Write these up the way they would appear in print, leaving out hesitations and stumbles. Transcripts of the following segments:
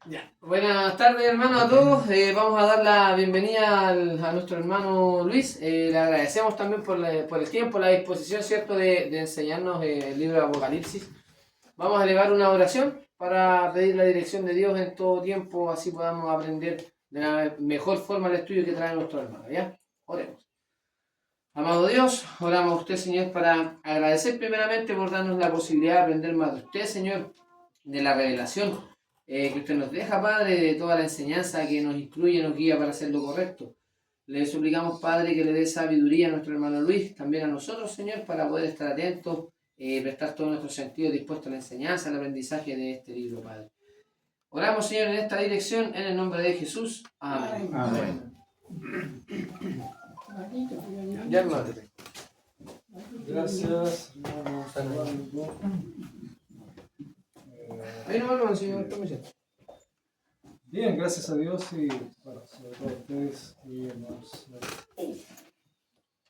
Ya. Buenas tardes, hermanos, a todos. Vamos a dar la bienvenida a nuestro hermano Luis. Le agradecemos también por el tiempo, la disposición, ¿cierto?, de enseñarnos el libro de Apocalipsis. Vamos a elevar una oración para pedir la dirección de Dios en todo tiempo, así podamos aprender de la mejor forma el estudio que trae nuestro hermano. ¿Ya? Oremos. Amado Dios, oramos a usted, Señor, para agradecer primeramente por darnos la posibilidad de aprender más de usted, Señor, de la revelación que usted nos deja, Padre, de toda la enseñanza que nos instruye, nos guía para hacer lo correcto. Le suplicamos, Padre, que le dé sabiduría a nuestro hermano Luis, también a nosotros, Señor, para poder estar atentos, prestar todos nuestros sentidos dispuestos a la enseñanza, al aprendizaje de este libro, Padre. Oramos, Señor, en esta dirección, en el nombre de Jesús. Amén. Amén. Ya, hermano. Gracias, hermanos. Ahí no me lo Señor, tómese. Bien, gracias a Dios y bueno, sobre todo a ustedes y hermanos.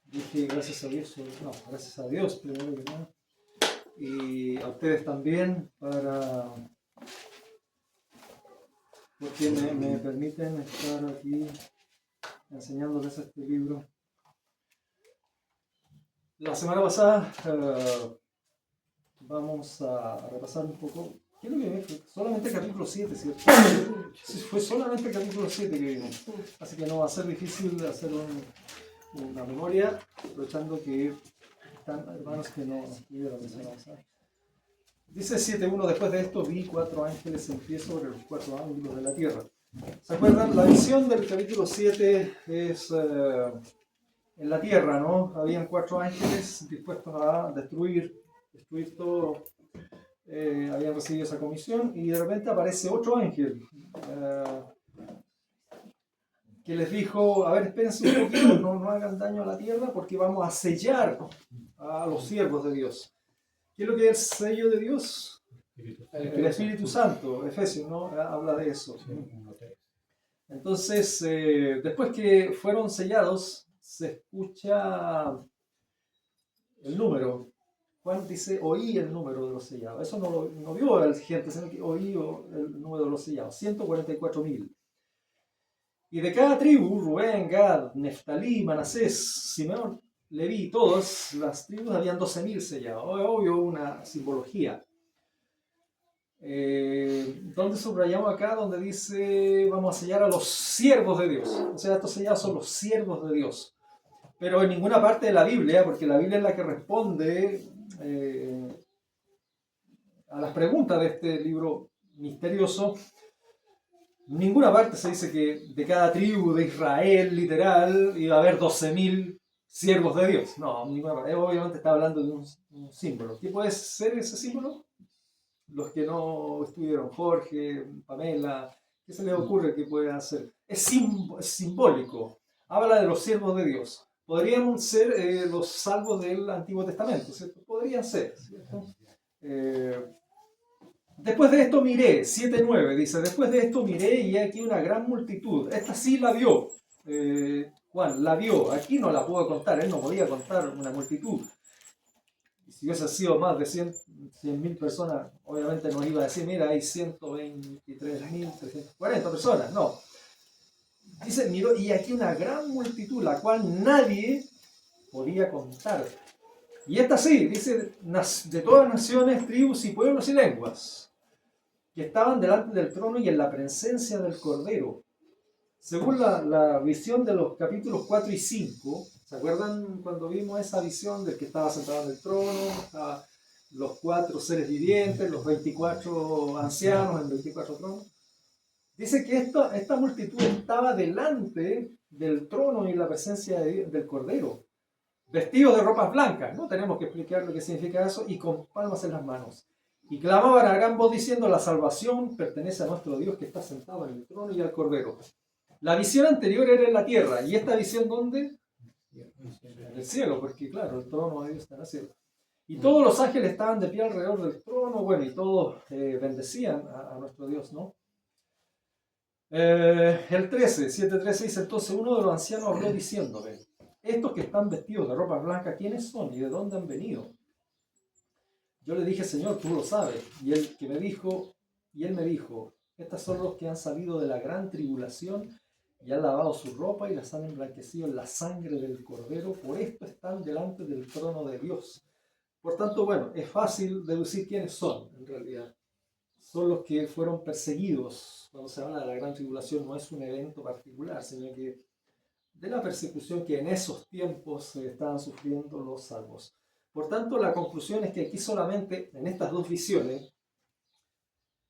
Dije gracias a Dios, no, gracias a Dios primero que nada. Y a ustedes también porque me permiten estar aquí enseñándoles este libro. La semana pasada vamos a repasar un poco. ¿Qué es lo que vimos? Solamente capítulo 7, ¿cierto? Sí, fue solamente el capítulo 7 que vimos. Así que no va a ser difícil hacer una memoria, aprovechando que están hermanos que no pudieron mencionar. Dice 7.1: después de esto vi 4 ángeles en pie sobre los 4 ángulos de la tierra. ¿Se acuerdan? La visión del capítulo 7 es en la tierra, ¿no? Habían 4 ángeles dispuestos a destruir todo. Habían recibido esa comisión y de repente aparece otro ángel que les dijo: a ver, espérense un poquito, no hagan daño a la tierra porque vamos a sellar a los siervos de Dios. ¿Qué es lo que es el sello de Dios? El Espíritu Santo. Efesios, ¿no? Habla de eso. Entonces, después que fueron sellados, se escucha el número. Juan dice: oí el número de los sellados. Eso no vio el gente, sino que oí el número de los sellados. 144.000. Y de cada tribu, Rubén, Gad, Neftalí, Manasés, Simeón, Leví, todas las tribus, habían 12.000 sellados. Obvio, una simbología. ¿Dónde subrayamos acá? Donde dice: vamos a sellar a los siervos de Dios. O sea, estos sellados son los siervos de Dios. Pero en ninguna parte de la Biblia, porque la Biblia es la que responde a las preguntas de este libro misterioso, en ninguna parte se dice que de cada tribu de Israel, literal, iba a haber 12.000 siervos de Dios. No, en ninguna parte. Obviamente está hablando de un símbolo. ¿Qué puede ser ese símbolo? Los que no estuvieron, Jorge, Pamela, ¿qué se les ocurre que puedan ser? Es simbólico. Habla de los siervos de Dios. Podrían ser los salvos del Antiguo Testamento, ¿cierto? Podrían ser, ¿cierto? Después de esto miré, 7.9, dice: después de esto miré y aquí una gran multitud. Esta sí la vio. Juan la vio. Aquí no la puedo contar, él no podía contar una multitud. Si hubiese sido más de 100.000 personas, obviamente nos iba a decir: mira, hay 123.340 personas. No. Dice: miró y aquí una gran multitud, la cual nadie podía contar. Y esta sí, dice: de todas naciones, tribus y pueblos y lenguas, que estaban delante del trono y en la presencia del Cordero. Según la visión de los capítulos 4 y 5, ¿se acuerdan cuando vimos esa visión del que estaba sentado en el trono? Los 4 seres vivientes, los 24 ancianos en 24 tronos. Dice que esta multitud estaba delante del trono y en la presencia del Cordero, vestidos de ropas blancas. No tenemos que explicar lo que significa eso, y con palmas en las manos. Y clamaban a gran voz diciendo: la salvación pertenece a nuestro Dios que está sentado en el trono y al Cordero. La visión anterior era en la tierra, y esta visión, ¿dónde? En el cielo, porque claro, el trono de Dios está en el cielo. Y todos los ángeles estaban de pie alrededor del trono, bueno, y todos bendecían a nuestro Dios, ¿no? El 13, 7.13 dice: entonces uno de los ancianos habló diciéndole: estos que están vestidos de ropa blanca, ¿quiénes son y de dónde han venido? Yo le dije: Señor, tú lo sabes. Y él me dijo: Estos son los que han salido de la gran tribulación y han lavado su ropa y las han emblanquecido en la sangre del Cordero. Por esto están delante del trono de Dios. Por tanto, bueno, es fácil deducir quiénes son, en realidad. Son los que fueron perseguidos. Cuando se habla de la gran tribulación no es un evento particular, sino que de la persecución que en esos tiempos estaban sufriendo los salvos. Por tanto, la conclusión es que aquí solamente, en estas dos visiones,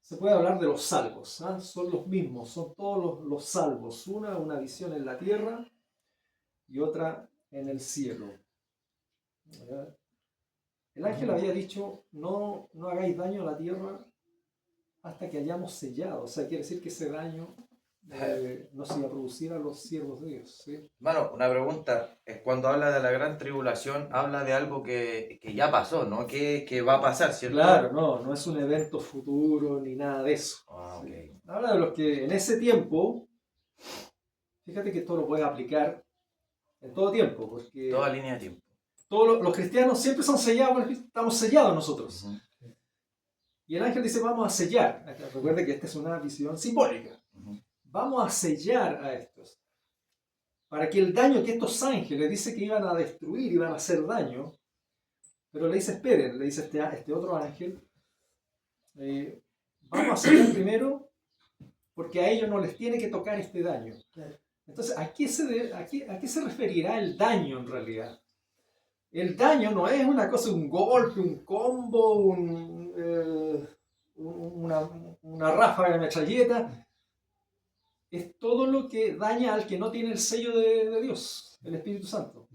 se puede hablar de los salvos. ¿Ah? Son los mismos, son todos los salvos. Una visión en la tierra y otra en el cielo. El ángel había dicho, no hagáis daño a la tierra hasta que hayamos sellado. O sea, quiere decir que ese daño no se iba a producir a los siervos de Dios. ¿Sí? Bueno, una pregunta, es cuando habla de la gran tribulación, habla de algo que ya pasó, ¿no? Que va a pasar, ¿cierto? Claro, no es un evento futuro ni nada de eso. Ah, ok. Habla de los que en ese tiempo, fíjate que esto lo puedes aplicar en todo tiempo, porque Toda línea de tiempo. todos los cristianos siempre son sellados, estamos sellados nosotros. Ujú. Y el ángel dice, vamos a sellar. Recuerde que esta es una visión simbólica. Ujú. Vamos a sellar a estos. Para que el daño que estos ángeles dice que iban a destruir, iban a hacer daño, pero le dice, esperen, le dice este otro ángel, vamos a sellar primero porque a ellos no les tiene que tocar este daño. Entonces, ¿a qué se referirá el daño en realidad? El daño no es una cosa, un golpe, un combo, una ráfaga de metralleta. Es todo lo que daña al que no tiene el sello de Dios, el Espíritu Santo.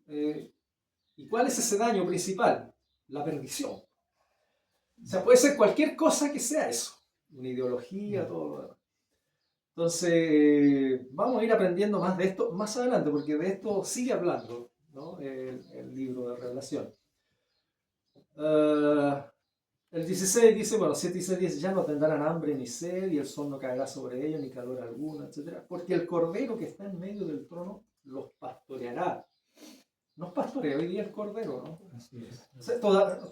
¿Y cuál es ese daño principal? La perdición. O sea, puede ser cualquier cosa que sea eso. Una ideología, todo lo demás. Entonces, vamos a ir aprendiendo más de esto más adelante, porque de esto sigue hablando, ¿no? El libro de Revelación. El 16 dice, bueno, 7 y 6 dice, ya no tendrán hambre ni sed, y el sol no caerá sobre ellos, ni calor alguno, etc. Porque el Cordero que está en medio del trono los pastoreará. Nos pastorea hoy día el Cordero, ¿no? Así es. O sea,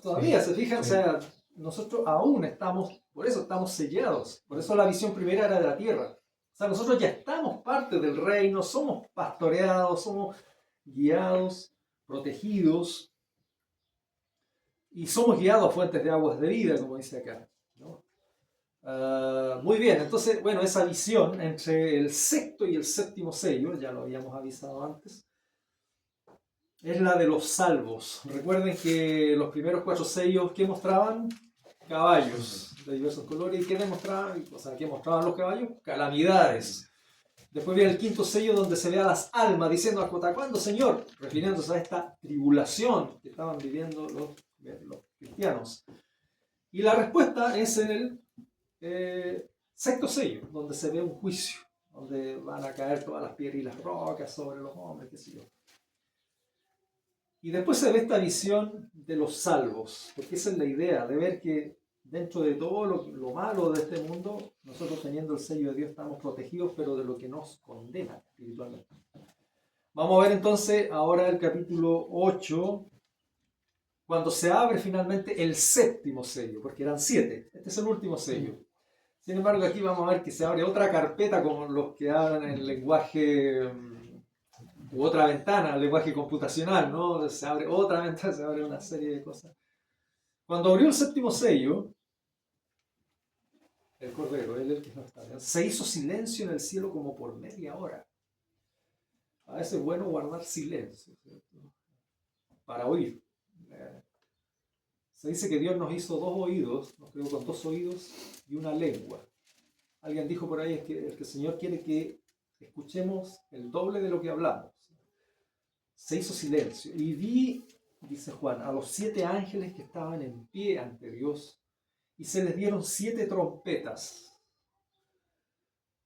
todavía, se fijan, o sea, nosotros aún estamos, por eso estamos sellados, por eso la visión primera era de la tierra. O sea, nosotros ya estamos parte del reino, somos pastoreados, somos guiados, protegidos, y somos guiados a fuentes de aguas de vida, como dice acá, ¿no? Muy bien, entonces, bueno, esa visión entre el sexto y el séptimo sello, ya lo habíamos avisado antes, es la de los salvos. Recuerden que los primeros 4 sellos, ¿qué mostraban? Caballos de diversos colores. ¿Y qué demostraban? O sea, ¿qué mostraban los caballos? Calamidades. Después viene el 5.º sello donde se ve a las almas diciendo, ¿hasta cuándo, Señor? Refiriéndose a esta tribulación que estaban viviendo los cristianos. Y la respuesta es en el 6.º sello, donde se ve un juicio, donde van a caer todas las piedras y las rocas sobre los hombres, qué sé yo. Y después se ve esta visión de los salvos, porque esa es la idea, de ver que dentro de todo lo malo de este mundo, nosotros teniendo el sello de Dios estamos protegidos, pero de lo que nos condena espiritualmente. Vamos a ver entonces ahora el capítulo 8, cuando se abre finalmente el 7.º sello, porque eran 7, este es el último sello. Sin embargo, aquí vamos a ver que se abre otra carpeta, como los que hablan en el lenguaje, u otra ventana, el lenguaje computacional, ¿no? Se abre otra ventana, se abre una serie de cosas. Cuando abrió el 7.º sello, el Cordero, él el que no está, se hizo silencio en el cielo como por media hora. A veces es bueno guardar silencio, ¿cierto? Para oír. Se dice que Dios nos hizo 2 oídos, nos creó con 2 oídos y una lengua. Alguien dijo por ahí que el Señor quiere que escuchemos el doble de lo que hablamos. Se hizo silencio. Y vi, dice Juan, a los 7 ángeles que estaban en pie ante Dios, y se les dieron 7 trompetas.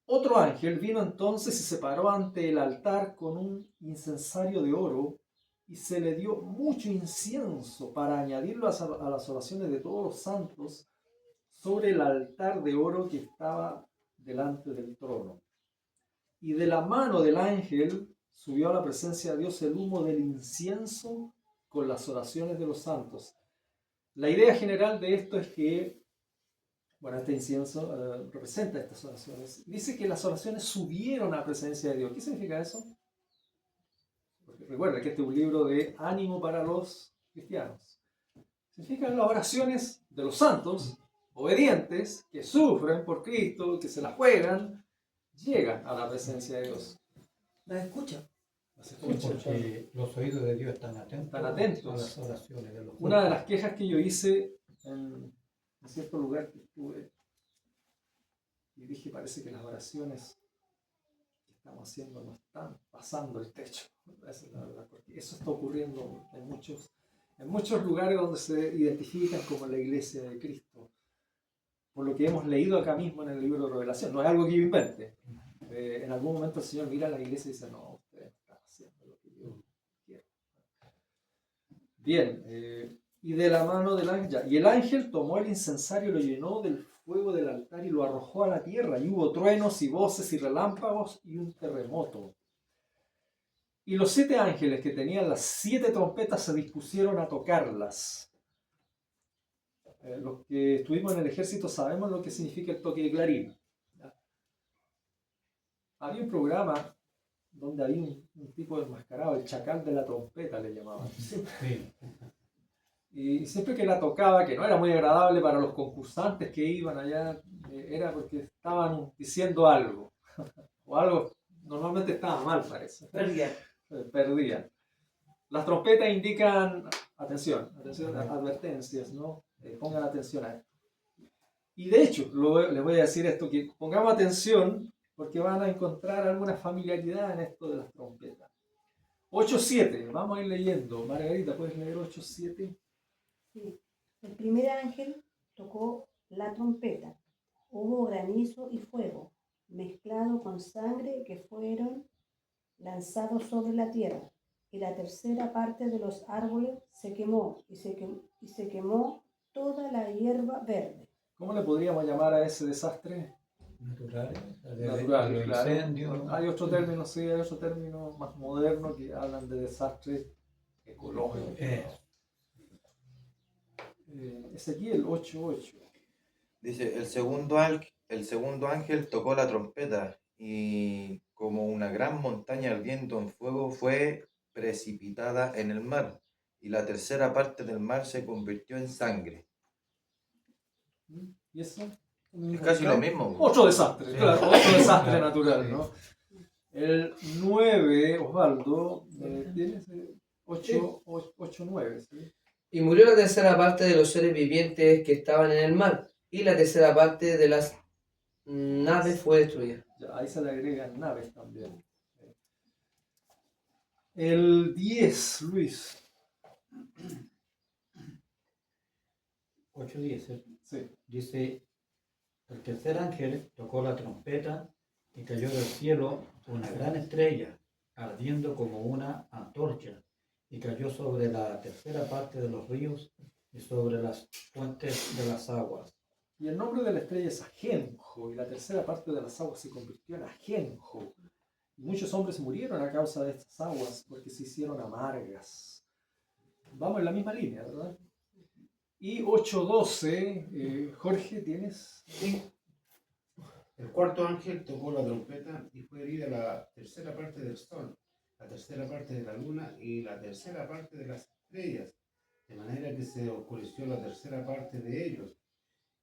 Otro ángel vino entonces y se paró ante el altar con un incensario de oro, y se le dio mucho incienso para añadirlo a las oraciones de todos los santos sobre el altar de oro que estaba delante del trono. Y de la mano del ángel subió a la presencia de Dios el humo del incienso con las oraciones de los santos. La idea general de esto es que Bueno, este incienso representa estas oraciones. Dice que las oraciones subieron a la presencia de Dios. ¿Qué significa eso? Porque recuerda que este es un libro de ánimo para los cristianos. Significa las oraciones de los santos, obedientes, que sufren por Cristo, que se la juegan, llegan a la presencia de Dios. Las escucha. Las Sí, escuchan. porque los oídos de Dios están atentos, Están atentos. a las oraciones de los Una de las quejas que yo hice en cierto lugar que estuve, y dije, parece que las oraciones que estamos haciendo no están pasando el techo. Esa es la verdad, porque eso está ocurriendo en muchos lugares donde se identifican como la iglesia de Cristo. Por lo que hemos leído acá mismo en el libro de Revelación. No es algo que yo invente. En algún momento el Señor mira a la iglesia y dice, no, ustedes están haciendo lo que yo quiero. Bien, y de la mano del ángel, y el ángel tomó el incensario y lo llenó del fuego del altar y lo arrojó a la tierra, y hubo truenos y voces y relámpagos y un terremoto. Y los 7 ángeles que tenían las 7 trompetas se dispusieron a tocarlas. Los que estuvimos en el ejército sabemos lo que significa el toque de clarín. ¿Ya? Había un programa donde había un tipo enmascarado, el chacal de la trompeta le llamaban. Sí. Y siempre que la tocaba, que no era muy agradable para los concursantes que iban allá, era porque estaban diciendo algo. O algo normalmente estaba mal, parece. Perdían. Las trompetas indican, atención, advertencias, ¿no? Pongan atención a esto. Y de hecho, les voy a decir esto, que pongamos atención porque van a encontrar alguna familiaridad en esto de las trompetas. 8.7, vamos a ir leyendo. Margarita, ¿puedes leer 8.7? Sí. El primer ángel tocó la trompeta. Hubo granizo y fuego, mezclado con sangre que fueron lanzados sobre la tierra. Y la tercera parte de los árboles se quemó y se quemó toda la hierba verde. ¿Cómo le podríamos llamar a ese desastre? Natural, Natural, claro. incendios. Hay otro término, sí, hay otro término más moderno que hablan de desastre ecológico. Ezequiel 8.8. Dice, el segundo ángel tocó la trompeta y como una gran montaña ardiendo en fuego fue precipitada en el mar y la tercera parte del mar se convirtió en sangre. ¿Y eso? Es casi lo mismo. Otro desastre, Sí. claro, otro desastre natural, ¿no? El 9, Osvaldo, ¿tienes? 8.9, ¿sí? Y murió la tercera parte de los seres vivientes que estaban en el mar, y la tercera parte de las naves fue destruida. Ya, ahí se le agregan naves también. El 10, Luis. 8:10. Sí. Dice, el tercer ángel tocó la trompeta y cayó del cielo una gran estrella, ardiendo como una antorcha, y cayó sobre la tercera parte de los ríos y sobre las fuentes de las aguas. Y el nombre de la estrella es Ajenjo, y la tercera parte de las aguas se convirtió en Ajenjo. Y muchos hombres murieron a causa de estas aguas porque se hicieron amargas. Vamos en la misma línea, ¿verdad? Y 8.12, Jorge, ¿tienes? Sí. El cuarto ángel tocó la trompeta y fue herida la tercera parte del sol, la tercera parte de la luna y la tercera parte de las estrellas, de manera que se oscureció la tercera parte de ellos,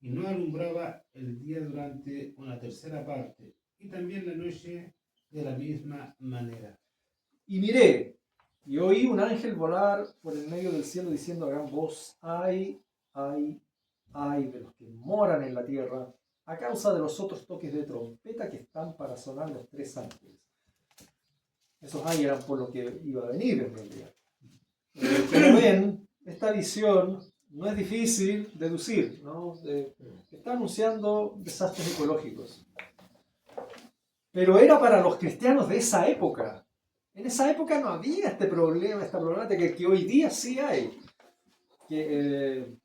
y no alumbraba el día durante una tercera parte, y también la noche de la misma manera. Y miré, y oí un ángel volar por el medio del cielo diciendo a gran voz, ay, ay, ay de los que moran en la tierra, a causa de los otros toques de trompeta que están para sonar los 3 ángeles. Esos ay eran por lo que iba a venir en realidad. Como ven, esta visión no es difícil deducir, ¿no? Está anunciando desastres ecológicos. Pero era para los cristianos de esa época. En esa época no había este problema, esta problemática que hoy día sí hay. Que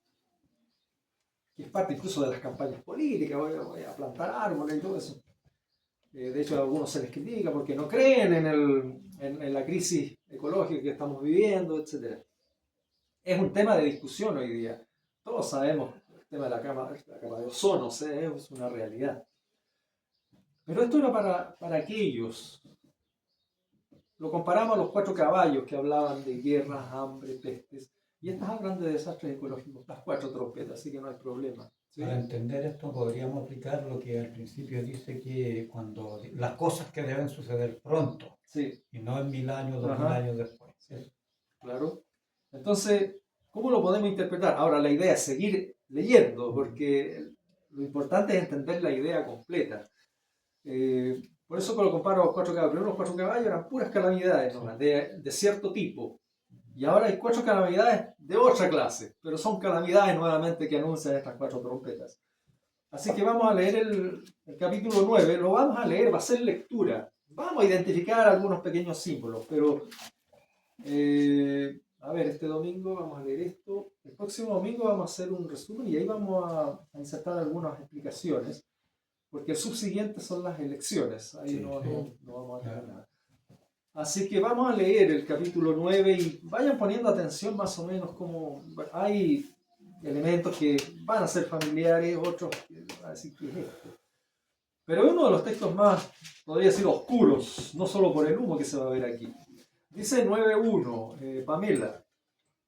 es parte incluso de las campañas políticas, voy a plantar árboles y todo eso. De hecho, a algunos se les critica porque no creen en la crisis ecológica que estamos viviendo, etc. Es un tema de discusión hoy día. Todos sabemos tema de la capa de ozono, o sea, es una realidad. Pero esto era para aquellos. Lo comparamos a los 4 caballos que hablaban de guerras, hambre, pestes. Y estas hablan de desastres ecológicos, las 4 trompetas, así que no hay problema. ¿Sí? Para entender esto podríamos aplicar lo que al principio dice que cuando las cosas que deben suceder pronto Sí, y no en 1000 años, 2000 Ajá. años después. sí, claro. Entonces, ¿cómo lo podemos interpretar? Ahora, la idea es seguir leyendo, porque lo importante es entender la idea completa. Por eso lo comparo a los 4 caballos. Primero los 4 caballos eran puras calamidades, ¿no? de cierto tipo. Y ahora hay 4 calamidades de otra clase, pero son calamidades nuevamente que anuncian estas 4 trompetas. Así que vamos a leer el capítulo 9, lo vamos a leer, va a ser lectura. Vamos a identificar algunos pequeños símbolos, pero a ver, este domingo vamos a leer esto. El próximo domingo vamos a hacer un resumen y ahí vamos a insertar algunas explicaciones, porque el subsiguiente son las elecciones. Ahí Sí, no vamos a tener Claro. nada. Así que vamos a leer el capítulo 9 y vayan poniendo atención más o menos como hay elementos que van a ser familiares, otros que van a decir que es esto. Pero es uno de los textos más, podría decir, oscuros, no solo por el humo que se va a ver aquí. Dice 9.1, Pamela.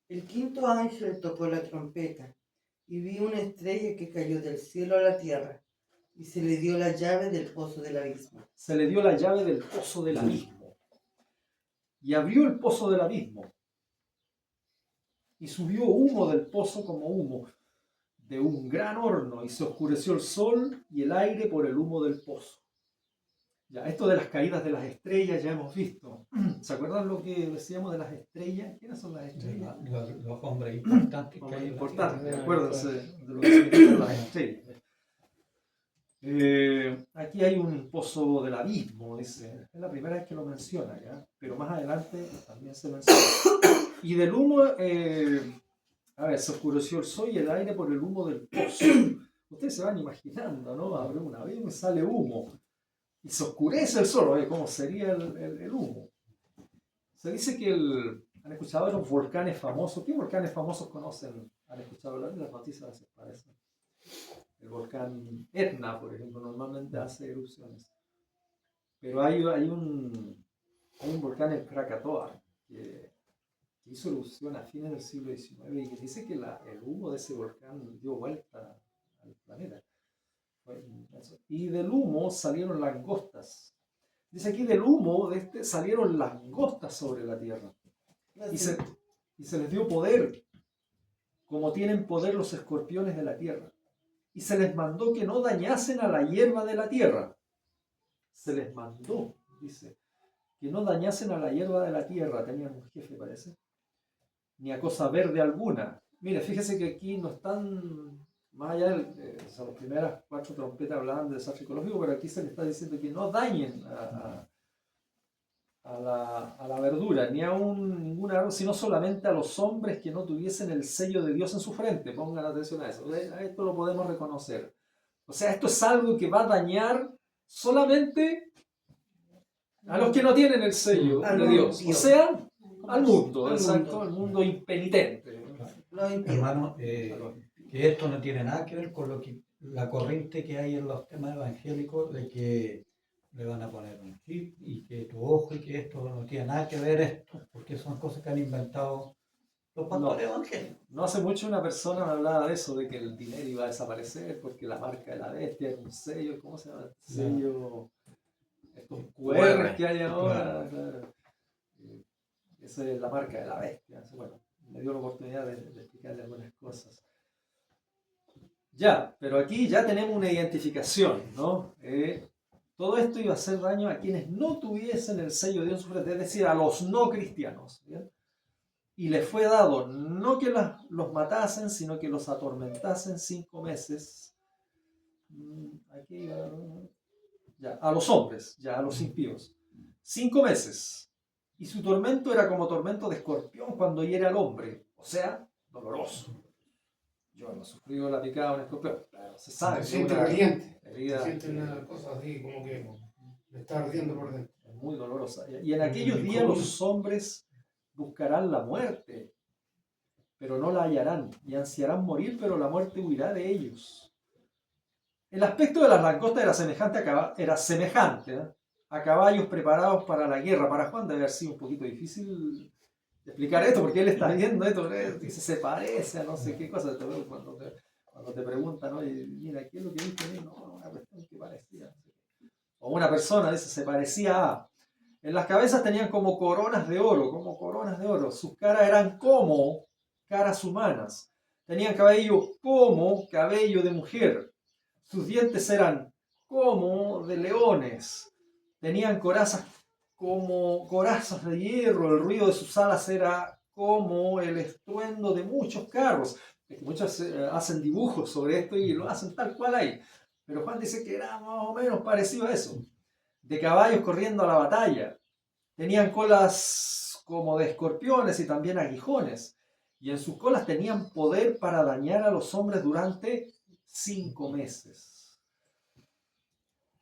El quinto ángel tocó la trompeta y vi una estrella que cayó del cielo a la tierra y se le dio la llave del pozo del abismo. Se le dio la llave del pozo del abismo. Y abrió el pozo del abismo. Y subió humo del pozo como humo de un gran horno, y se oscureció el sol y el aire por el humo del pozo. Ya, esto de las caídas de las estrellas ya hemos visto. ¿Se acuerdan lo que decíamos de las estrellas? ¿Quiénes son las estrellas? Los hombres importantes que Hombres hay en la importantes, tierra. acuérdense de lo que significan las estrellas. Aquí hay un pozo del abismo, dice. Es la primera vez que lo menciona, ¿ya? Pero más adelante también se menciona. Y del humo, a ver, se oscureció el sol y el aire por el humo del pozo. Ustedes se van imaginando, ¿no? Abre un abismo y sale humo. Y se oscurece el sol, ¿eh? ¿Cómo sería el humo? Se dice que han escuchado de los volcanes famosos. ¿Qué volcanes famosos conocen? ¿Han escuchado hablar de las noticias? A veces parecen. El volcán Etna, por ejemplo, normalmente hace erupciones. Pero hay un volcán, el Krakatoa, que hizo erupción a fines del siglo XIX y que dice que el humo de ese volcán dio vuelta al planeta. Y del humo salieron langostas. Dice aquí, del humo de este salieron langostas sobre la tierra. Y se les dio poder, como tienen poder los escorpiones de la tierra. Y se les mandó que no dañasen a la hierba de la tierra. Se les mandó, dice, que no dañasen a la hierba de la tierra. Tenían un jefe, parece. Ni a cosa verde alguna. Mire, fíjese que aquí no están, más allá de las primeras 4 trompetas hablaban de desastre ecológico, pero aquí se le está diciendo que no dañen a la verdura, ni a ningún árbol, sino solamente a los hombres que no tuviesen el sello de Dios en su frente. Pongan atención a eso. A esto lo podemos reconocer. O sea, esto es algo que va a dañar solamente a los que no tienen el sello de Dios. O sea, al mundo, exacto, al mundo impenitente. Hermano, que esto no tiene nada que ver con la corriente que hay en los temas evangélicos de que le van a poner un chip y que tu ojo y que esto no tiene nada que ver esto, porque son cosas que han inventado los pastores evangélicos. No hace mucho una persona me hablaba de eso, de que el dinero iba a desaparecer porque la marca de la bestia era un sello, ¿cómo se llama? Sello, estos QR que hay ahora, claro. Esa es la marca de la bestia. Bueno, me dio la oportunidad de explicarle algunas cosas. Ya, pero aquí ya tenemos una identificación, ¿no? Todo esto iba a hacer daño a quienes no tuviesen el sello de Dios en su frente, es decir, a los no cristianos. ¿Bien? Y les fue dado no que los matasen, sino que los atormentasen 5 meses. Aquí, ya, a los hombres, ya a los impíos. 5 meses. Y su tormento era como tormento de escorpión cuando hiere al hombre, o sea, doloroso. Yo no he sufrido la picada de un escorpión, pero se sabe. Se siente caliente. Herida, se siente una cosa así como que le está ardiendo por dentro. es muy dolorosa. Y en aquellos días los hombres buscarán la muerte. pero no la hallarán, y ansiarán morir, pero la muerte huirá de ellos. El aspecto de las langostas era semejante ¿eh? A caballos preparados para la guerra. Para Juan debe haber sido un poquito difícil explicar esto, porque él está viendo esto, dice, se parece a no sé qué cosa. Cuando te preguntan, oye, mira, ¿qué es lo que viste? No, una cuestión que parecía. O una persona dice, se parecía a... En las cabezas tenían como coronas de oro. Sus caras eran como caras humanas. Tenían cabello como cabello de mujer. Sus dientes eran como de leones. Tenían corazas como corazas de hierro. El ruido de sus alas era como el estruendo de muchos carros. Muchos hacen dibujos sobre esto y lo hacen tal cual hay. Pero Juan dice que era más o menos parecido a eso. De caballos corriendo a la batalla. Tenían colas como de escorpiones y también aguijones. Y en sus colas tenían poder para dañar a los hombres durante 5 meses.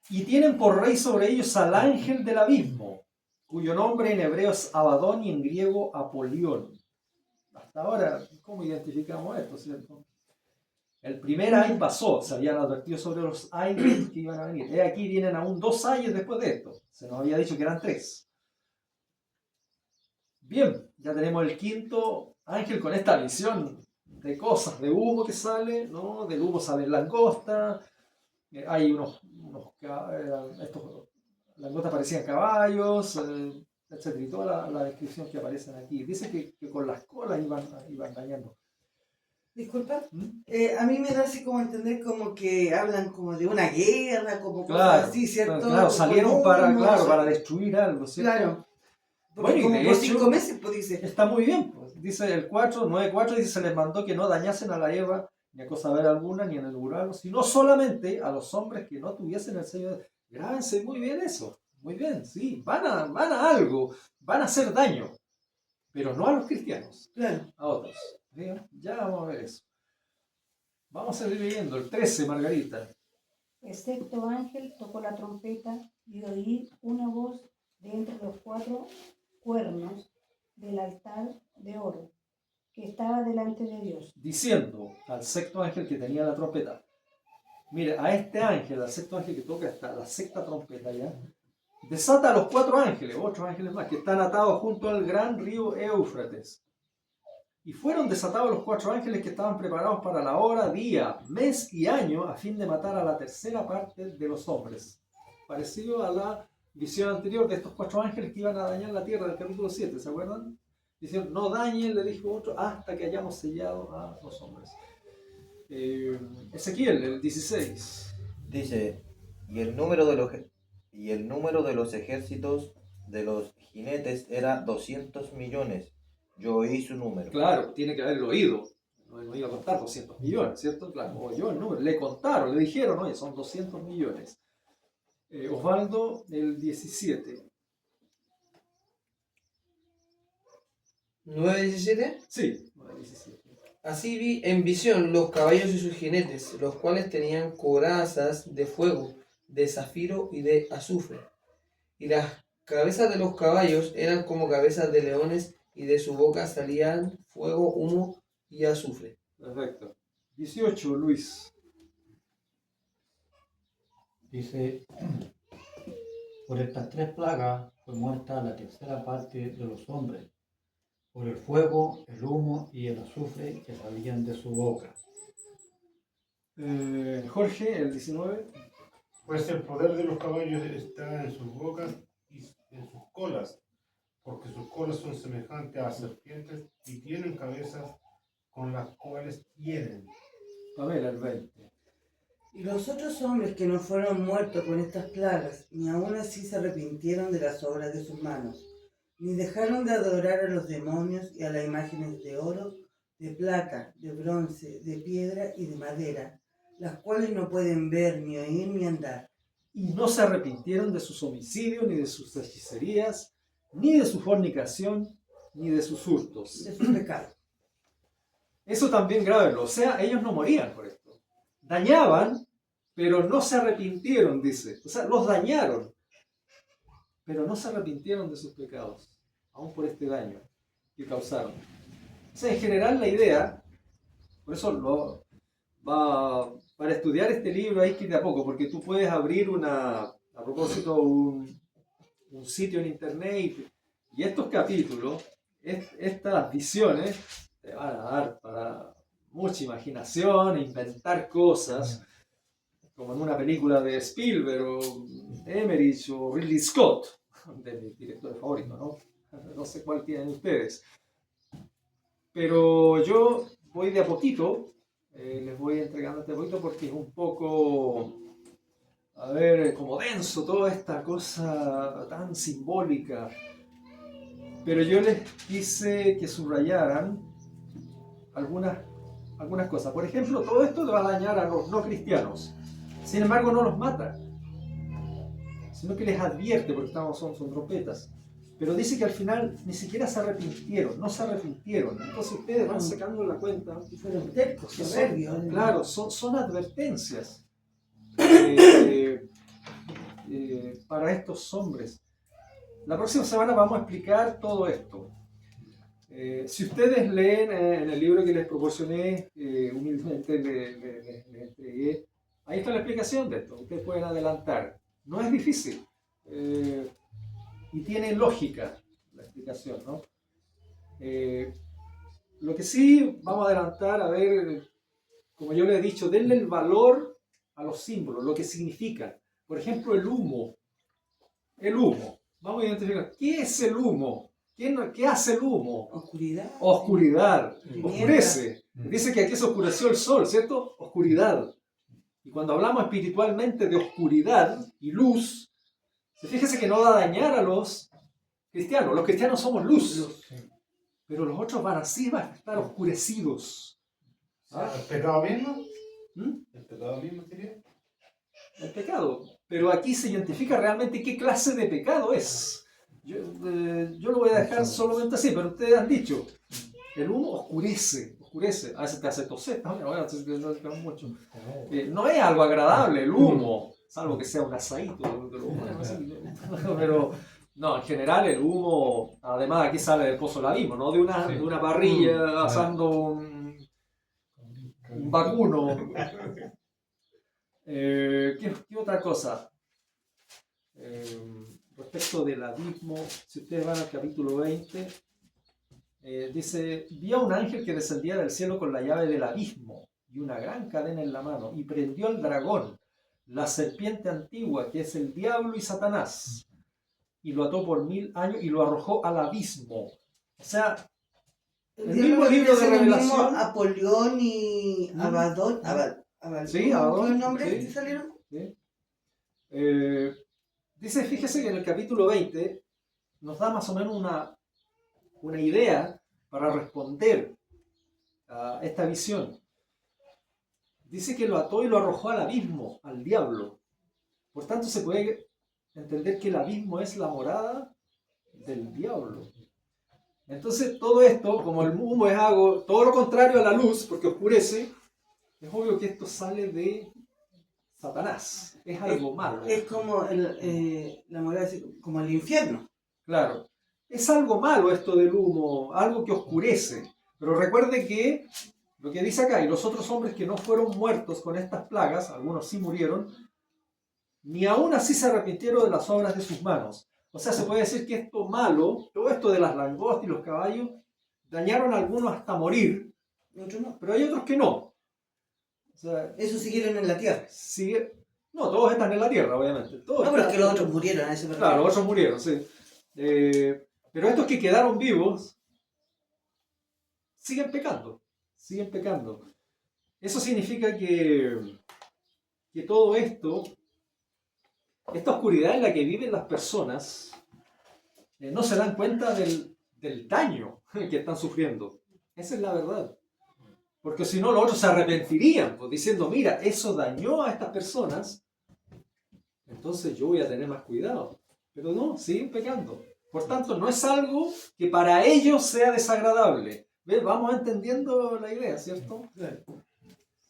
Y tienen por rey sobre ellos al ángel del abismo, cuyo nombre en hebreo es Abadón y en griego Apolión. Hasta ahora, ¿cómo identificamos esto, cierto? El primer ay pasó, se habían advertido sobre los ayes que iban a venir. Aquí vienen aún 2 ayes después de esto. Se nos había dicho que eran 3. Bien, ya tenemos el quinto ángel con esta visión de cosas, de humo que sale, ¿no? Del humo salen langosta, hay estos langostas parecían caballos, etc. Y toda la descripción que aparecen aquí. Dice que con las colas iban dañando. Disculpa, ¿Mm? a mí me da así como entender como que hablan como de una guerra, como Claro, cosas así, ¿cierto? claro, salieron Con para, humo, claro, sí. para destruir algo, ¿cierto? Claro. Porque Bueno, y como de por hecho, 5 meses, pues dice. está muy bien, pues. Dice el 9:4, dice, se les mandó que no dañasen a la hierba, ni a cosa ver alguna, ni en el burano, sino solamente a los hombres que no tuviesen el sello de... Grábense muy bien eso, muy bien, sí, van a algo, van a hacer daño, pero no a los cristianos, Claro. a otros. ¿Sí? Ya vamos a ver eso. Vamos a seguir leyendo, el 13, Margarita. El sexto ángel tocó la trompeta y oí una voz de entre los 4 cuernos del altar de oro que estaba delante de Dios. Diciendo al sexto ángel que tenía la trompeta, mire, a este ángel, al sexto ángel que toca hasta la sexta trompeta ya, desata a los 4 ángeles, otros ángeles más, que están atados junto al gran río Éufrates. Y fueron desatados los 4 ángeles que estaban preparados para la hora, día, mes y año, a fin de matar a la tercera parte de los hombres. Parecido a la visión anterior de estos 4 ángeles que iban a dañar la tierra del capítulo 7, ¿se acuerdan? Dicieron, no dañen, le dijo otro, hasta que hayamos sellado a los hombres. Ezequiel, el 16. Dice, y el número de los ejércitos de los jinetes era 200 millones. Yo oí su número. Claro, tiene que haberlo oído. No iba a contar 200 millones, ¿cierto? Claro, oyó el número. Le contaron, le dijeron, oye, son 200 millones. Osvaldo, el 17. 9:17. Sí, el 17. Así vi en visión los caballos y sus jinetes, los cuales tenían corazas de fuego, de zafiro y de azufre. Y las cabezas de los caballos eran como cabezas de leones, y de su boca salían fuego, humo y azufre. Perfecto. 18, Luis. Dice, por estas 3 plagas fue muerta la tercera parte de los hombres, por el fuego, el humo y el azufre que salían de su boca. Jorge, el 19. Pues el poder de los caballos está en sus bocas y en sus colas, porque sus colas son semejantes a serpientes y tienen cabezas con las cuales hieren. Pamela, el 20. Y los otros hombres que no fueron muertos con estas plagas, ni aun así se arrepintieron de las obras de sus manos, ni dejaron de adorar a los demonios y a las imágenes de oro, de plata, de bronce, de piedra y de madera, las cuales no pueden ver, ni oír, ni andar. Y no se arrepintieron de sus homicidios, ni de sus hechicerías, ni de su fornicación, ni de sus hurtos. De sus pecados. Eso también grábenlo. O sea, ellos no morían por esto. Dañaban, pero no se arrepintieron, dice. O sea, los dañaron, pero no se arrepintieron de sus pecados, aún por este daño que causaron. O sea, en general la idea, por eso para estudiar este libro hay que ir de a poco, porque tú puedes abrir a propósito, un sitio en internet y estos capítulos, estas visiones, te van a dar para mucha imaginación, inventar cosas, como en una película de Spielberg o Emmerich o Ridley Scott, de mis directores favoritos, ¿no? No sé cuál tienen ustedes. Pero yo voy de a poquito, les voy entregando de a poquito porque es un poco, a ver, como denso toda esta cosa tan simbólica. Pero yo les quise que subrayaran algunas cosas. Por ejemplo, todo esto le va a dañar a los no cristianos. Sin embargo, no los mata, sino que les advierte, porque son trompetas. Pero dice que al final ni siquiera se arrepintieron, no se arrepintieron. Entonces ustedes van sacando la cuenta. Y fueron tercos, Que soberbios. claro, son advertencias para estos hombres. La próxima semana vamos a explicar todo esto. Si ustedes leen en el libro que les proporcioné, humildemente les entregué, ahí está la explicación de esto. Ustedes pueden adelantar. No es difícil. Y tiene lógica la explicación, ¿no? Lo que sí vamos a adelantar, a ver, como yo le he dicho, denle el valor a los símbolos, lo que significan. Por ejemplo, el humo. El humo. Vamos a identificar, ¿qué es el humo? ¿Qué hace el humo? Oscuridad. Oscuridad. Tiniebla. Oscurece. Dice que aquí se oscureció el sol, ¿cierto? Oscuridad. Y cuando hablamos espiritualmente de oscuridad y luz, fíjese que no va a dañar a los cristianos. Los cristianos somos luz. Pero los otros van a estar oscurecidos. ¿Ah? ¿El pecado mismo? ¿Mm? ¿El pecado mismo sería? El pecado. Pero aquí se identifica realmente qué clase de pecado es. Yo lo voy a dejar solamente así, pero ustedes han dicho, el humo oscurece. A veces te hace toser, mucho. No es algo agradable el humo, salvo que sea un asadito. Pero no, en general el humo, además aquí sale del pozo del abismo, ¿no? De una parrilla asando un vacuno. ¿Qué otra cosa? Respecto del abismo, si ustedes van al capítulo 20, dice, vi a un ángel que descendía del cielo con la llave del abismo y una gran cadena en la mano y prendió al dragón, la serpiente antigua, que es el diablo y Satanás, y lo ató por 1000 años y lo arrojó al abismo. O sea, el mismo libro de Revelación. Apolión y Abadón. Sí, Abadón. ¿Qué nombres Sí. te salieron? Sí. Dice, fíjese que en el capítulo 20 nos da más o menos una idea para responder a esta visión. Dice que lo ató y lo arrojó al abismo, al diablo. Por tanto, se puede entender que el abismo es la morada del diablo. Entonces, todo esto, como el humo es algo, todo lo contrario a la luz, porque oscurece, es obvio que esto sale de Satanás. Es algo malo. Es como la morada, como el infierno. Claro. Es algo malo esto del humo, algo que oscurece. Pero recuerde que lo que dice acá, y los otros hombres que no fueron muertos con estas plagas, algunos sí murieron, ni aún así se arrepintieron de las obras de sus manos. O sea, se puede decir que esto malo, todo esto de las langostas y los caballos, dañaron a algunos hasta morir, Otros no. pero hay otros que no. O sea, Esos siguieron en la tierra. no, todos están en la tierra, obviamente. Todos No, pero es están- que los otros murieron, a ese me Claro, refiero. otros murieron, sí. Pero estos que quedaron vivos siguen pecando. Eso significa que todo esto, esta oscuridad en la que viven las personas, no se dan cuenta del daño que están sufriendo. Esa es la verdad. Porque si no, los otros se arrepentirían, pues, diciendo, mira, eso dañó a estas personas, entonces yo voy a tener más cuidado. Pero no, siguen pecando. Por tanto, no es algo que para ellos sea desagradable. ¿Ves? Vamos entendiendo la idea, ¿cierto?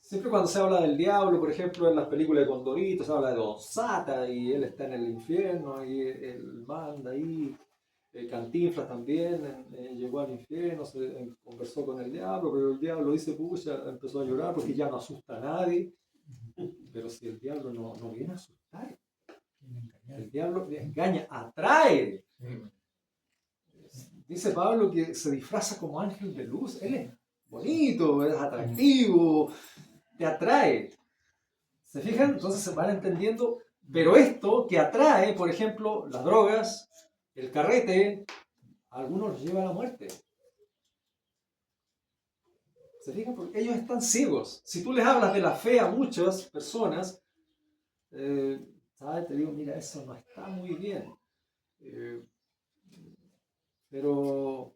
Siempre cuando se habla del diablo, por ejemplo, en las películas de Condorito, se habla de Don Sata y él está en el infierno y él manda ahí. Cantinflas también llegó al infierno, conversó con el diablo, pero el diablo dice, pucha, empezó a llorar porque ya no asusta a nadie. Pero si el diablo no viene a asustar, el diablo engaña, atrae. Dice Pablo que se disfraza como ángel de luz. Él es bonito, es atractivo, te atrae. ¿Se fijan? Entonces se van entendiendo. Pero esto que atrae, por ejemplo, las drogas, el carrete, a algunos los lleva a la muerte. ¿Se fijan? Porque ellos están ciegos. Si tú les hablas de la fe a muchas personas, ¿sabes? Te digo, mira, eso no está muy bien. Pero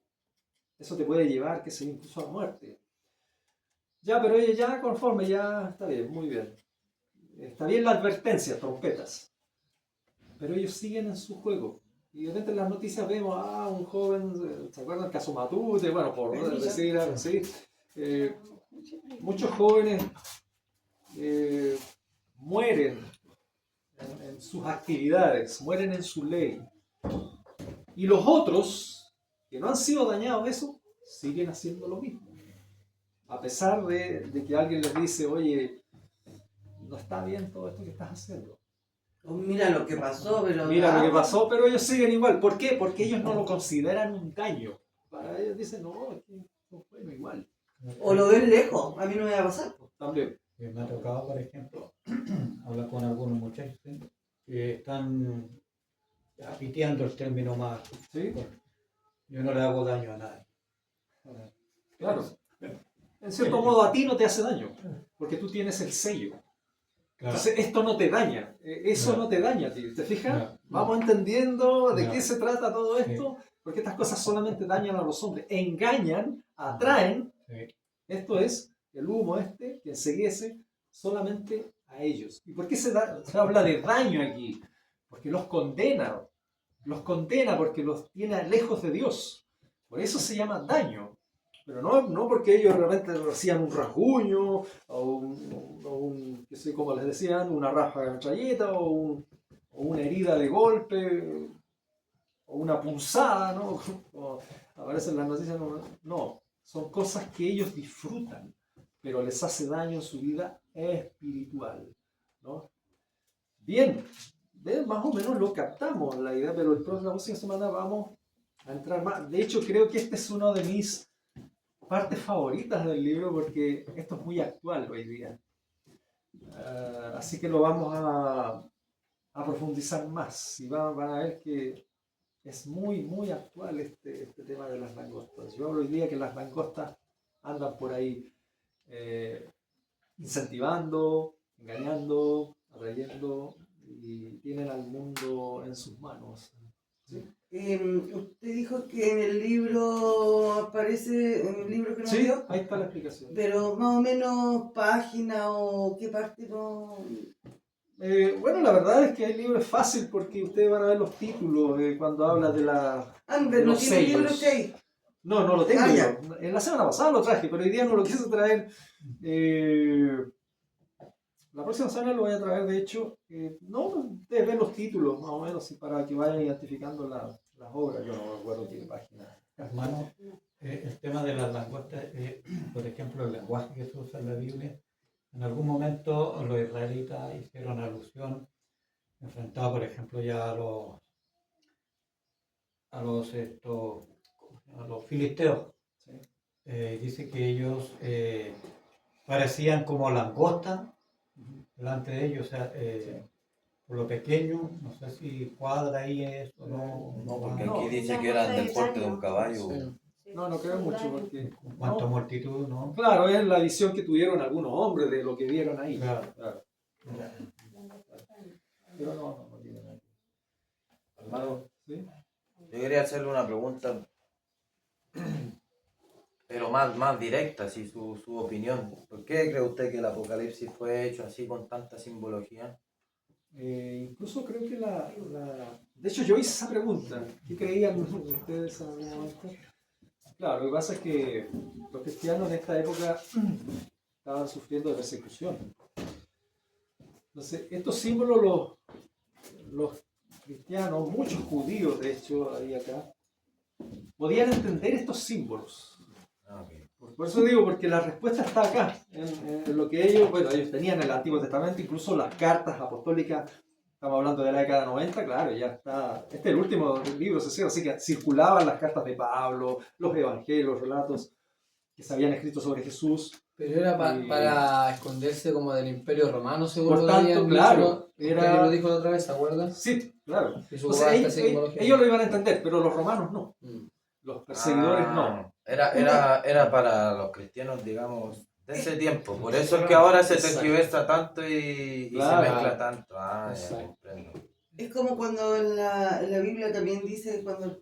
eso te puede llevar, que sea incluso a la muerte. Ya, pero ellos ya conforme, ya está bien, muy bien. Está bien la advertencia, trompetas. Pero ellos siguen en su juego. Y de repente en las noticias vemos, un joven, ¿se acuerdan? Caso Matute, bueno, por decir algo así. Muchos jóvenes mueren en sus actividades, mueren en su ley. Y los otros, que no han sido dañados de eso, siguen haciendo lo mismo. A pesar de que alguien les dice, oye, no está bien todo esto que estás haciendo. Oh, mira lo que pasó, pero... Mira lo que pasó, pero ellos siguen igual. ¿Por qué? Porque ellos no lo consideran un daño. Para ellos dicen, no, es que no, bueno, igual. O lo ven lejos, a mí no me va a pasar. También. Me ha tocado, por ejemplo, hablar con algunos muchachos que están piteando el término más. ¿Sí? Yo no le hago daño a nadie. Claro. En cierto modo a ti no te hace daño, porque tú tienes el sello. Claro. Entonces esto no te daña, eso no te daña a ti, ¿te fijas? Vamos entendiendo de qué se trata todo esto, porque estas cosas solamente dañan a los hombres, engañan, atraen. Esto es el humo que enseguece solamente a ellos. ¿Y por qué se habla de daño aquí? Porque los condena porque los tiene lejos de Dios. Por eso se llama daño. Pero no porque ellos realmente reciban un rasguño o un que sé como les decían, una ráfaga de metralleta o una herida de golpe o una punzada, ¿no? Como aparecen las noticias. No, son cosas que ellos disfrutan, pero les hace daño en su vida espiritual, ¿no? Bien, más o menos lo captamos la idea, pero la próxima semana vamos a entrar más. De hecho, creo que este es uno de mis partes favoritas del libro porque esto es muy actual hoy día. Así que lo vamos a profundizar más y van a ver que es muy, muy actual este tema de las langostas. Yo hablo hoy día que las langostas andan por ahí incentivando, engañando, atrayendo y tienen al mundo en sus manos. ¿Sí? Usted dijo que en el libro aparece, en el libro que nos dio, ahí está la explicación. pero más o menos página o qué parte no... Bueno, la verdad es que el libro es fácil porque ustedes van a ver los títulos cuando habla de la... pero no tiene el libro usted ahí. No lo tengo ya. yo. En la semana pasada lo traje, pero hoy día no lo quise traer. La próxima semana lo voy a traer, de hecho, ustedes ven los títulos más o menos para que vayan identificando las obras. Yo no me acuerdo qué página. Hermano, el tema de las langostas, por ejemplo, el lenguaje que se usa en la Biblia, en algún momento los israelitas hicieron alusión, enfrentados, por ejemplo, ya a los filisteos. ¿Sí? Dice que ellos parecían como langostas delante de ellos, o sea, por lo pequeño, no sé si cuadra ahí eso, No, porque No. aquí dice que eran del porte de un caballo. No creo mucho porque... cuánta multitud, ¿no? Claro, es la visión que tuvieron algunos hombres de lo que vieron ahí. Claro. Pero no tiene nada. Hermano, ¿Sí? yo quería hacerle una pregunta, pero más directa, así su opinión. ¿Por qué cree usted que el Apocalipsis fue hecho así con tanta simbología? Incluso creo que de hecho yo hice esa pregunta. ¿Qué creían ustedes en algún momento? Claro, lo que pasa es que los cristianos en esta época estaban sufriendo de persecución. Entonces, estos símbolos los cristianos, muchos judíos de hecho, ahí acá, podían entender estos símbolos. Ah, ok. Por eso digo, porque la respuesta está acá, en lo que ellos, bueno, ellos tenían en el Antiguo Testamento, incluso las cartas apostólicas, estamos hablando de la década 90, claro, ya está, este es el último libro, así que circulaban las cartas de Pablo, los evangelios, los relatos que se habían escrito sobre Jesús. Pero era para esconderse como del Imperio Romano, según Por lo tanto, habían claro, dicho, era- que lo dijo la otra vez, ¿te acuerdas? Sí, claro. Y su Entonces, harta ellos, simbología. ellos lo iban a entender, pero los romanos no, Mm. los perseguidores no. Ah, era para los cristianos, digamos, de ese tiempo. Por eso es que ahora se Exacto. tergiversa tanto y Claro. se mezcla tanto. Ah, ya Exacto. comprendo. Es como cuando en la Biblia también dice cuando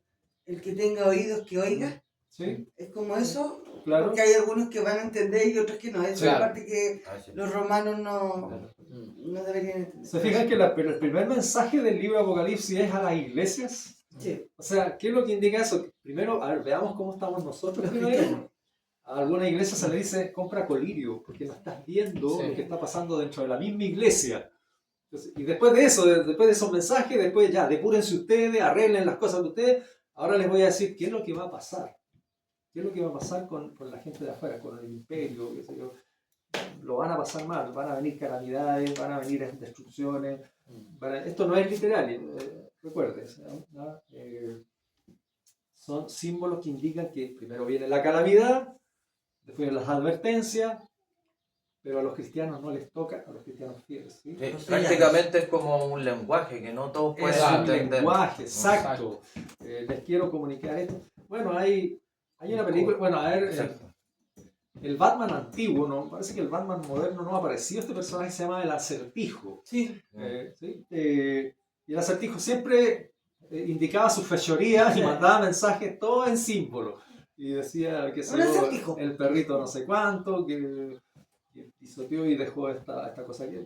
el que tenga oídos que oiga. Sí, Es como eso, claro. porque hay algunos que van a entender y otros que no. Esa es Claro. la parte que Ah, sí. los romanos no Mm. deberían entender. Se fijan que el primer mensaje del libro de Apocalipsis es a las iglesias. Sí. O sea, ¿qué es lo que indica eso? Primero, a ver, veamos cómo estamos nosotros Los primero. cristianos. A alguna iglesia se le dice, compra colirio, porque no estás viendo Sí. lo que está pasando dentro de la misma iglesia. Entonces, y después de eso, después de esos mensajes, después ya, depúrense ustedes, arreglen las cosas de ustedes. Ahora les voy a decir qué es lo que va a pasar. ¿Qué es lo que va a pasar con la gente de afuera, con el imperio? Qué sé yo? Lo van a pasar mal, van a venir calamidades, van a venir destrucciones. Esto no es literal, recuerden, ¿no? Son símbolos que indican que primero viene la calamidad, después las advertencias, pero a los cristianos no les toca, a los cristianos fieles. ¿sí? Sí, Los prácticamente es como un lenguaje que no todos pueden Es un entender. lenguaje, exacto. Les quiero comunicar esto. Bueno, hay una película, bueno, a ver, Exacto. el Batman antiguo, ¿no? Parece que el Batman moderno no ha aparecido. Este personaje se llama el Acertijo. Sí. ¿Sí? Y el Acertijo siempre indicaba sus fechorías y mandaba mensajes todo en símbolo. Y decía que Un acertijo. el perrito no sé cuánto, que pisoteó y dejó esta cosa aquí.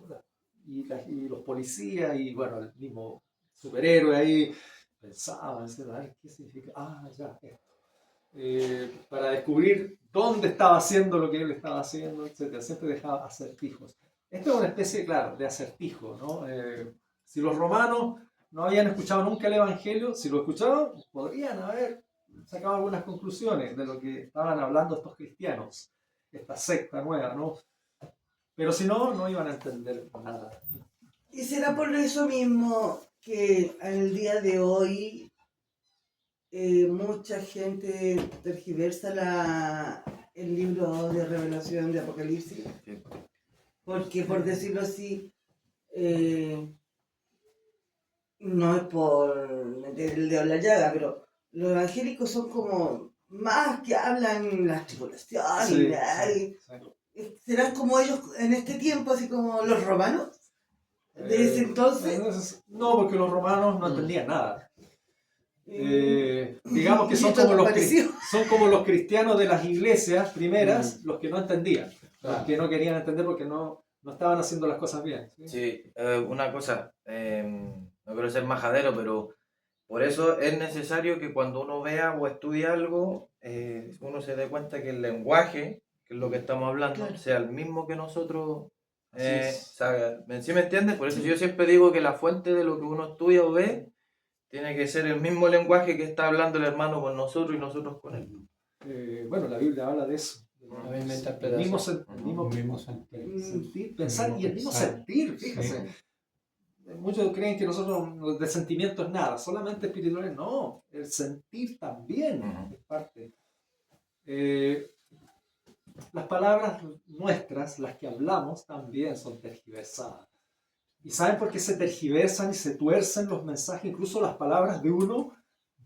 Y los policías y bueno, el mismo superhéroe ahí pensaban, a ver, ¿qué significa? Ah, ya, esto. Para descubrir dónde estaba haciendo lo que él estaba haciendo, etc. Siempre dejaba acertijos. Esto es una especie, claro, de acertijo, ¿no? Si los romanos no habían escuchado nunca el Evangelio, si lo escuchaban, podrían haber sacado algunas conclusiones de lo que estaban hablando estos cristianos, esta secta nueva, ¿no? Pero si no, no iban a entender nada. Y será por eso mismo que al día de hoy mucha gente tergiversa el libro de Revelación de Apocalipsis, Sí. porque por decirlo así, no es por meter el dedo en la llaga, pero los evangélicos son como más que hablan las tribulaciones, Sí, ay, sí. serán como ellos en este tiempo, así como los romanos de ese entonces. No, porque los romanos no entendían nada. Digamos que Y son esto como, es los, parecido. son como los cristianos de las iglesias primeras, los que no entendían, los Claro. que no querían entender porque no estaban haciendo las cosas bien. ¿sí? Sí, una cosa, no quiero ser majadero, pero por eso es necesario que cuando uno vea o estudie algo, uno se dé cuenta que el lenguaje, que es lo que estamos hablando, Claro. sea el mismo que nosotros. Así es. ¿Sí me entiendes? Por eso yo siempre digo que la fuente de lo que uno estudia o ve tiene que ser el mismo lenguaje que está hablando el hermano con nosotros y nosotros con él. Bueno, la Biblia habla de eso. La misma El interpretación. mismo, el mismo Mismo sentido. sentir, pensar y el mismo pensar. sentir, fíjese. Muchos creen que nosotros de sentimientos nada, solamente espirituales. No, el sentir también Ujú. es parte. Las palabras nuestras, las que hablamos, también son tergiversadas. ¿Y saben por qué se tergiversan y se tuercen los mensajes, incluso las palabras de uno?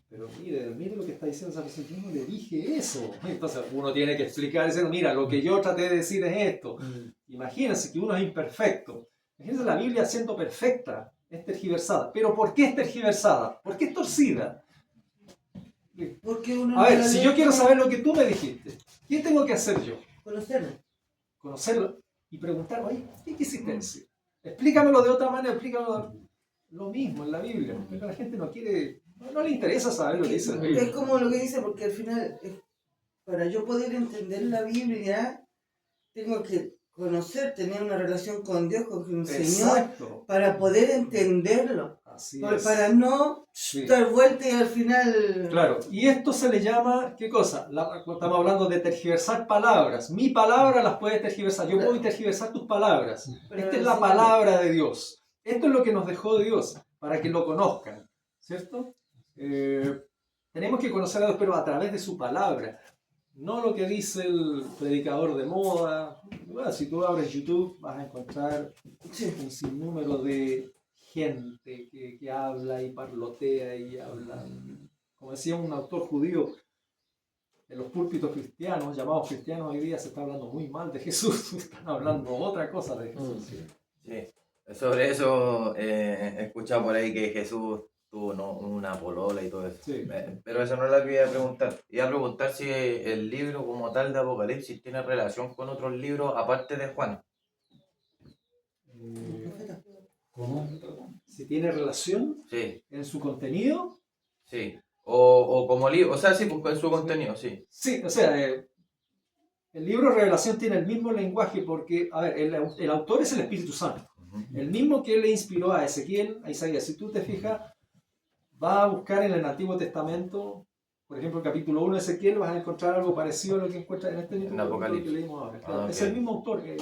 Pero mire lo que está diciendo esa persona, yo no le dije eso. Entonces uno tiene que explicar, diciendo, mira, lo que yo traté de decir es esto. Imagínense que uno es imperfecto. Imagínense la Biblia siendo perfecta, es tergiversada. ¿Pero por qué es tergiversada? ¿Por qué es torcida? Porque uno A ver, no si lee, yo quiero saber lo que tú me dijiste, ¿qué tengo que hacer yo? conocerlo. Conocerlo y preguntar, oye, ¿qué quisiste decir? Explícamelo de otra manera, explícamelo lo mismo en la Biblia. Pero la gente no quiere, no le interesa saber lo que dice la Biblia. Es como lo que dice, porque al final, para yo poder entender la Biblia, tengo que conocer, tener una relación con Dios, con el Señor, Exacto. para poder entenderlo. Así Por- es. para no Sí. dar vuelta y al final... Claro, y esto se le llama, ¿qué cosa? Estamos hablando de tergiversar palabras. Mi palabra las puedes tergiversar, yo puedo tergiversar tus palabras. Pero Esta es la sí, palabra de Dios. Esto es lo que nos dejó Dios, para que lo conozcan, ¿cierto? Tenemos que conocer a Dios, pero a través de su palabra. No lo que dice el predicador de moda. Bueno, si tú abres YouTube vas a encontrar un sinnúmero de gente que habla y parlotea y habla. Como decía un autor judío, en los púlpitos cristianos, llamados cristianos hoy día, se está hablando muy mal de Jesús. Están hablando otra cosa de Jesús. Sí. Sobre eso he escuchado por ahí que Jesús tuvo una polola y todo eso. Sí. Pero eso no es lo que iba a preguntar. Iba a preguntar si el libro como tal de Apocalipsis tiene relación con otros libros aparte de Juan. ¿Cómo? Si tiene relación Sí, en su contenido, sí. O como libro, o sea, sí, pues en su contenido, sí. sí, o sea, el libro Revelación tiene el mismo lenguaje porque, a ver, el autor es el Espíritu Santo. Ujú. El mismo que le inspiró a Ezequiel, a Isaías. Si tú te fijas, va a buscar en el Antiguo Testamento, por ejemplo, el capítulo 1 de Ezequiel, vas a encontrar algo parecido a lo que encuentras en este mismo En capítulo Apocalipsis. que leímos ahora. Claro, Ah, es ok. el mismo autor, el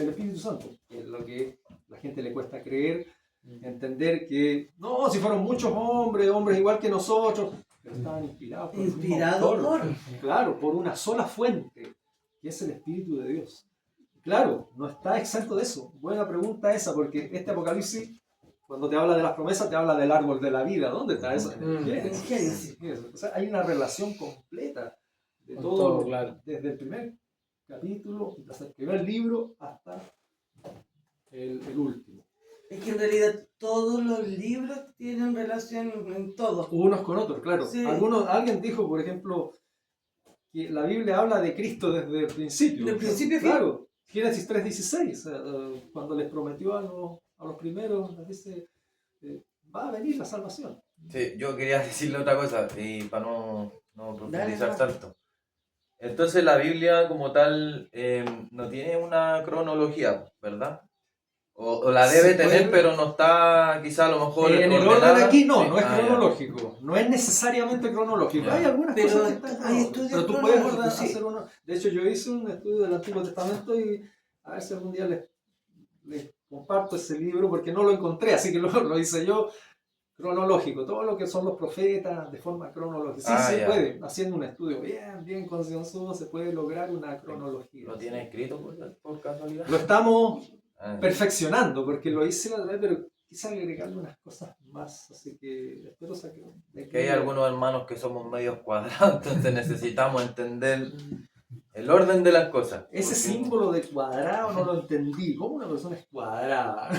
Espíritu Santo, que es lo que la gente le cuesta creer, entender que, no, si fueron muchos hombres igual que nosotros, pero estaban inspirados por el mismo Inspirado autor. por... Claro, por una sola fuente, que es el Espíritu de Dios. Claro, no está exento de eso. Buena pregunta esa, porque este Apocalipsis, cuando te habla de las promesas, te habla del árbol de la vida. ¿Dónde está eso? En el Génesis. O sea, hay una relación completa de Con todo, todo, claro. desde el primer capítulo, hasta el primer libro, hasta el último. Es que en realidad todos los libros tienen relación en todo. Unos con otros, claro. Sí. Alguien dijo, por ejemplo, que la Biblia habla de Cristo desde el principio. Del principio a fin. Claro, Génesis 3:16, cuando les prometió a los primeros, les dice, va a venir la salvación. Sí, yo quería decirle otra cosa y para no profundizar Dale. tanto. Entonces la Biblia como tal no tiene una cronología, ¿verdad? O la debe Se tener, puede- pero no está quizá a lo mejor En el ordenada. orden aquí no, Sí. no es Ah, ya. cronológico, no es necesariamente cronológico. Ya. Hay algunas Pero cosas que están hay cronológicas, estudios pero tú puedes cronológicos, sí. hacer uno. De hecho, yo hice un estudio del Antiguo Testamento y a ver si algún día les comparto ese libro porque no lo encontré, así que lo hice yo cronológico, todo lo que son los profetas de forma cronológica. Sí, Ah, se ya. puede, haciendo un estudio bien concienzudo, se puede lograr una cronología. ¿Lo tiene escrito por casualidad? Lo estamos Ah, ya. perfeccionando, porque lo hice la otra vez, pero quise agregarle unas cosas más, así que espero sacar de aquí. Que hay algunos hermanos que somos medios cuadrados, entonces necesitamos entender el orden de las cosas. Ese Porque- símbolo de cuadrado no lo entendí. ¿Cómo una persona es cuadrada?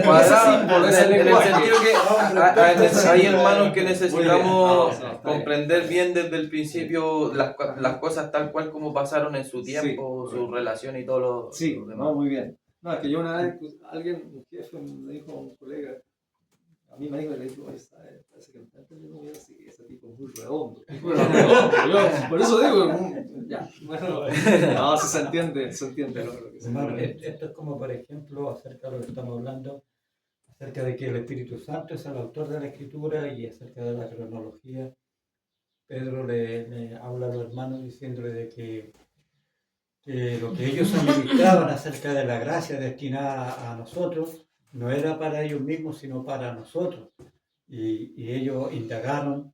Cuadrado, Ese símbolo, en ese el lenguaje. sentido que hay hermanos que necesitamos Muy bien. comprender bien desde el principio las cosas tal cual como pasaron en su tiempo, Sí, su relación y todo lo Sí, lo demás. no, muy bien. No, es que yo una vez, un jefe me dijo, un colega, a mí me dijo, le dijo, parece que me está entendiendo bien, sí, ese tipo es muy redondo. Yo, por eso digo, ya, bueno, no, sí se entiende lo que se Hermano, entiende. esto es como, por ejemplo, acerca de lo que estamos hablando, acerca de que el Espíritu Santo es el autor de la Escritura y acerca de la cronología. Pedro le habla a los hermanos diciéndole de que lo que ellos administraban acerca de la gracia destinada a nosotros no era para ellos mismos, sino para nosotros. Y ellos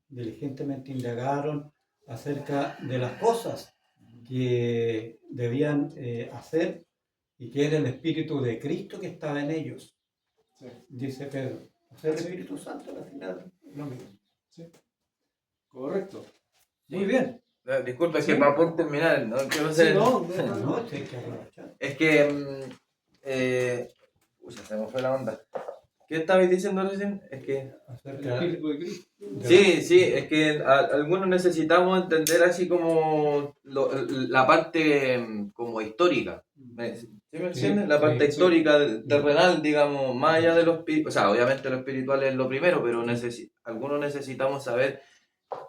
diligentemente indagaron acerca de las cosas que debían hacer y que era el Espíritu de Cristo que estaba en ellos, Sí. dice Pedro. O sea, el Espíritu Santo al final es lo mismo. Correcto. Muy bien. Disculpa, es Sí. que para poder terminar, no quiero Sí, ser... no, No, sí, hay que aprovechar. Es que... se me fue la onda. ¿Qué estabais diciendo recién? Es que... el Acerca Espíritu de Cristo. Sí, es que algunos necesitamos entender así como la parte como histórica. ¿Sí me entiendes? La parte sí. histórica, terrenal, digamos, más allá de lo espiritual. O sea, obviamente lo espiritual es lo primero, pero algunos necesitamos saber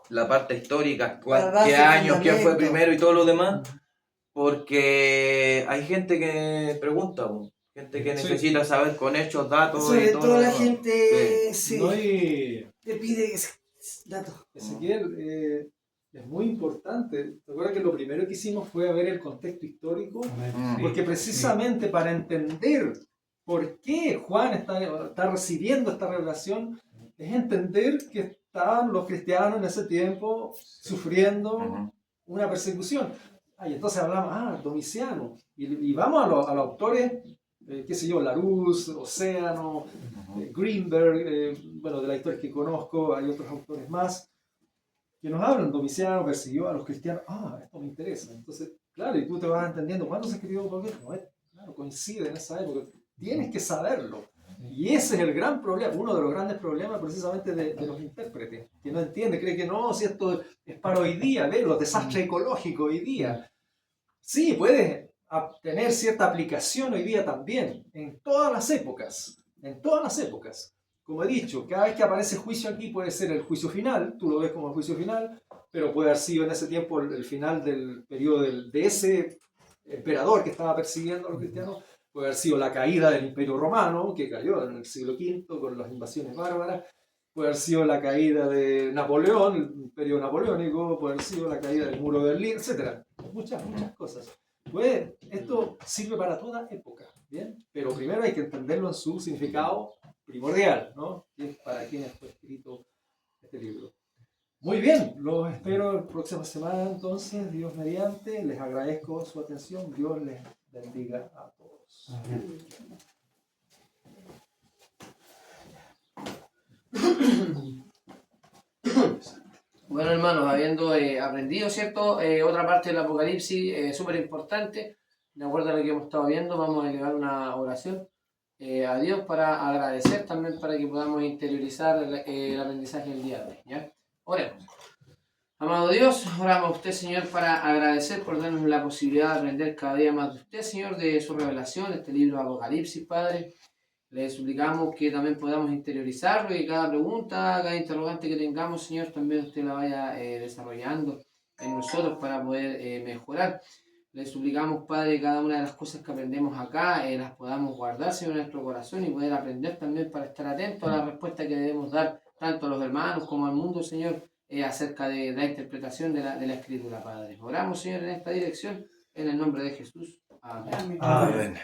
la parte histórica, La base, qué años, quién fue fundamento. primero y todo lo demás. Porque hay gente que pregunta, Gente que Sí. necesita saber con hechos, datos. Sobre y todo todo lo la demás. gente sí, No, y te pide datos. Ezequiel, es muy importante. ¿Te acuerdas que lo primero que hicimos fue ver el contexto histórico? Amén. Sí, Porque sí. precisamente para entender por qué Juan está recibiendo esta revelación, es entender que estaban los cristianos en ese tiempo sufriendo Ujú. una persecución. Y entonces hablamos, Domiciano. Y vamos a los autores, qué sé yo, Larousse, Océano, Greenberg, bueno, de la historia que conozco, hay otros autores más que nos hablan. Domiciano persiguió a los cristianos. Esto me interesa. Entonces, claro, y tú te vas entendiendo cuándo se escribió Apocalipsis. No, claro, coincide en esa época. Tienes que saberlo. Y ese es el gran problema, uno de los grandes problemas precisamente de los intérpretes, que no entienden, creen que no, si esto es para hoy día, ver los desastres ecológicos hoy día. Sí, puedes tener cierta aplicación hoy día también, en todas las épocas, en todas las épocas. Como he dicho, cada vez que aparece juicio aquí puede ser el juicio final, tú lo ves como el juicio final, pero puede haber sido en ese tiempo el final del periodo de ese emperador que estaba persiguiendo a los cristianos, puede haber sido la caída del Imperio Romano, que cayó en el siglo V con las invasiones bárbaras, puede haber sido la caída de Napoleón, el Imperio Napoleónico, puede haber sido la caída del Muro de Berlín, etc. Muchas cosas. Pues esto sirve para toda época, ¿bien? Pero primero hay que entenderlo en su significado primordial, ¿no? Que es para quienes fue escrito este libro. Muy bien, los espero la próxima semana entonces, Dios mediante. Les agradezco su atención, Dios les bendiga a todos. Amén. Bueno, hermanos, habiendo aprendido, ¿cierto? Otra parte del Apocalipsis súper importante, de acuerdo a lo que hemos estado viendo, vamos a elevar una oración a Dios para agradecer también, para que podamos interiorizar el aprendizaje del día de hoy, ¿ya? Oremos. Amado Dios, oramos a usted, Señor, para agradecer por darnos la posibilidad de aprender cada día más de usted, Señor, de su revelación, este libro de Apocalipsis, Padre. Le suplicamos que también podamos interiorizarlo y cada pregunta, cada interrogante que tengamos, Señor, también usted la vaya desarrollando en nosotros para poder mejorar. Le suplicamos, Padre, cada una de las cosas que aprendemos acá, las podamos guardar, Señor, en nuestro corazón y poder aprender también para estar atentos a la respuesta que debemos dar tanto a los hermanos como al mundo, Señor, acerca de la interpretación de la Escritura, Padre. Oramos, Señor, en esta dirección, en el nombre de Jesús. Amén. Amén. Amén.